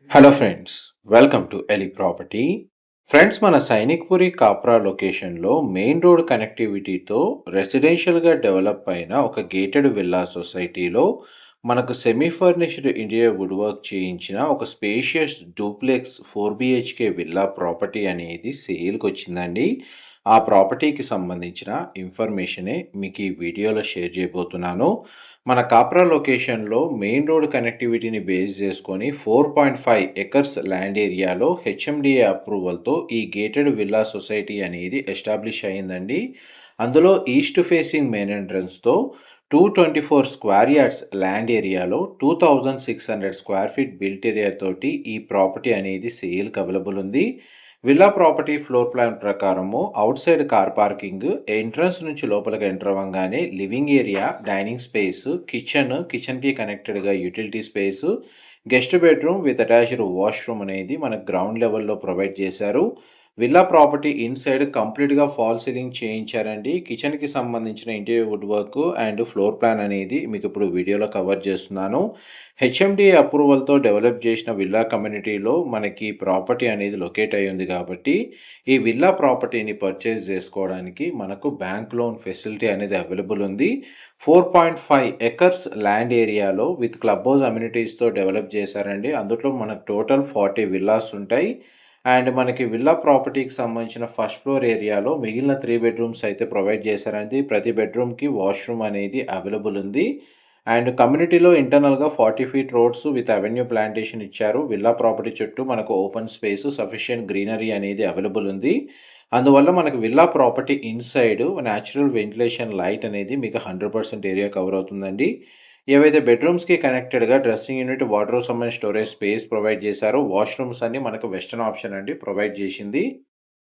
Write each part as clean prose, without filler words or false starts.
Hello friends, welcome to ఎలి property. Friends, మన సైనిక్పురి కాప్రా లొకేషన్లో మెయిన్ రోడ్ కనెక్టివిటీతో రెసిడెన్షియల్గా డెవలప్ అయిన ఒక గేటెడ్ విల్లా సొసైటీలో మనకు semi furnished interior wood work చేయించిన ఒక spacious duplex 4 BHK villa property అనేది సేల్కి వచ్చిందండి. ఆ ప్రాపర్టీకి సంబంధించిన ఇన్ఫర్మేషనే మీకు ఈ వీడియోలో షేర్ చేయబోతున్నాను. మన కాప్రా లొకేషన్లో మెయిన్ రోడ్ కనెక్టివిటీని బేస్ చేసుకొని 4.5 ఎకర్స్ ల్యాండ్ ఏరియాలో హెచ్ఎండిఏ అప్రూవల్తో ఈ గేటెడ్ విల్లా సొసైటీ అనేది ఎస్టాబ్లిష్ అయ్యిందండి. అందులో ఈస్ట్ ఫేసింగ్ మెయిన్ ఎంట్రన్స్తో 224 స్క్వేర్ యార్డ్స్ ల్యాండ్ ఏరియాలో 2600 స్క్వేర్ ఫీట్ బిల్ట్ ఏరియా తోటి ఈ ప్రాపర్టీ అనేది సేల్కి అవైలబుల్ ఉంది. విల్లా ప్రాపర్టీ ఫ్లోర్ ప్లాన్ ప్రకారము outside car parking, entrance నుంచి లోపలికి ఎంటర్ అవ్వగానే లివింగ్ ఏరియా, డైనింగ్ స్పేస్, కిచెన్కి కనెక్టెడ్గా utility space, guest bedroom with attached washroom అనేది మనకు గ్రౌండ్ లెవెల్లో ప్రొవైడ్ చేశారు. విల్లా ప్రాపర్టీ ఇన్సైడ్ కంప్లీట్గా ఫాల్ సీలింగ్ చేయించారండి. కిచెన్కి సంబంధించిన interior wood work and floor plan అనేది మీకు ఇప్పుడు వీడియోలో కవర్ చేస్తున్నాను. హెచ్ఎండిఏ అప్రూవల్తో డెవలప్ చేసిన విల్లా కమ్యూనిటీలో మనకి ప్రాపర్టీ అనేది లొకేట్ అయి ఉంది కాబట్టి ఈ విల్లా ప్రాపర్టీని పర్చేస్ చేసుకోవడానికి మనకు బ్యాంక్ లోన్ ఫెసిలిటీ అనేది అవైలబుల్ ఉంది. 4.5 ఎకర్స్ ల్యాండ్ ఏరియాలో విత్ క్లబ్ హౌస్ అమ్యూనిటీస్తో డెవలప్ చేశారండి. అందులో మనకు టోటల్ 40 విల్లాస్ ఉంటాయి. అండ్ మనకి విల్లా ప్రాపర్టీకి సంబంధించిన ఫస్ట్ ఫ్లోర్ ఏరియాలో మిగిలిన 3 బెడ్రూమ్స్ అయితే ప్రొవైడ్ చేశారండి. ప్రతి బెడ్రూమ్కి వాష్రూమ్ అనేది అవైలబుల్ ఉంది. అండ్ కమ్యూనిటీలో ఇంటర్నల్గా 40 feet roads with avenue plantation ఇచ్చారు. విల్లా ప్రాపర్టీ చుట్టూ మనకు ఓపెన్ స్పేస్, సఫిషియెంట్ గ్రీనరీ అనేది అవైలబుల్ ఉంది. అందువల్ల మనకు villa property inside natural ventilation light అనేది మీకు 100% ఏరియా కవర్ అవుతుందండి. ఏవైతే బెడ్రూమ్స్కి కనెక్టెడ్గా డ్రెస్సింగ్ యూనిట్, వార్డ్రోబ్ సంబంధించిన స్టోరేజ్ స్పేస్ ప్రొవైడ్ చేశారు. వాష్రూమ్స్ అన్ని మనకు వెస్టర్న్ ఆప్షన్ అండి ప్రొవైడ్ చేసింది.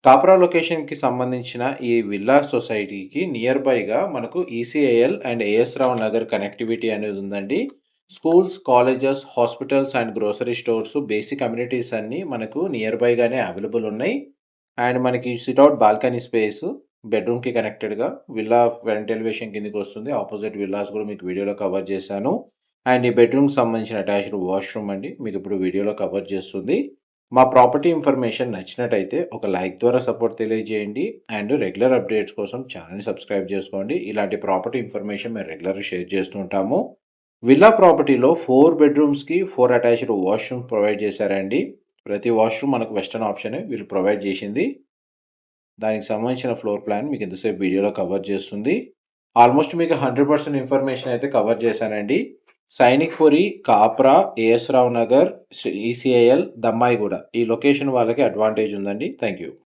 కాప్రా లొకేషన్కి సంబంధించిన ఈ విల్లా సొసైటీకి నియర్ బైగా మనకు ECIL and AS Rao Nagar connectivity అనేది ఉందండి. Schools, colleges, hospitals and grocery stores, basic communities అన్నీ మనకు నియర్ బైగానే అవైలబుల్ ఉన్నాయి. అండ్ మనకి సిట్అవుట్ బాల్కనీ స్పేస్ బెడ్రూమ్కి కనెక్టెడ్గా విల్లా ఫ్రంట్ ఎలివేషన్ కిందకి వస్తుంది. ఆపోజిట్ విల్లాస్ కూడా మీకు వీడియోలో కవర్ చేశాను. అండ్ ఈ బెడ్రూమ్కి సంబంధించిన అటాచ్డ్ వాష్రూమ్ అండి మీకు ఇప్పుడు వీడియోలో కవర్ చేస్తుంది. మా ప్రాపర్టీ ఇన్ఫర్మేషన్ నచ్చినట్టయితే ఒక లైక్ ద్వారా సపోర్ట్ తెలియజేయండి. అండ్ రెగ్యులర్ అప్డేట్స్ కోసం ఛానల్ని సబ్స్క్రైబ్ చేసుకోండి. ఇలాంటి ప్రాపర్టీ ఇన్ఫర్మేషన్ మేము రెగ్యులర్గా షేర్ చేస్తూ ఉంటాము. విల్లా ప్రాపర్టీలో 4 బెడ్రూమ్స్కి 4 అటాచ్డ్ వాష్రూమ్స్ ప్రొవైడ్ చేశారండి. ప్రతి వాష్రూమ్ మనకు వెస్టర్న్ ఆప్షనే వీళ్ళు ప్రొవైడ్ చేసింది. దానికి సంబంధించిన ఫ్లోర్ ప్లాన్ మీకు ఎంతసేపు వీడియోలో కవర్ చేస్తుంది. ఆల్మోస్ట్ మీకు 100% ఇన్ఫర్మేషన్ అయితే కవర్ చేశానండి. సైనిక్పురి, కాప్రా, ఏఎస్ రావు నగర్, ఈసీఐఎల్, దమ్మాయిగూడ ఈ లొకేషన్ వాళ్ళకి అడ్వాంటేజ్ ఉందండి. Thank you.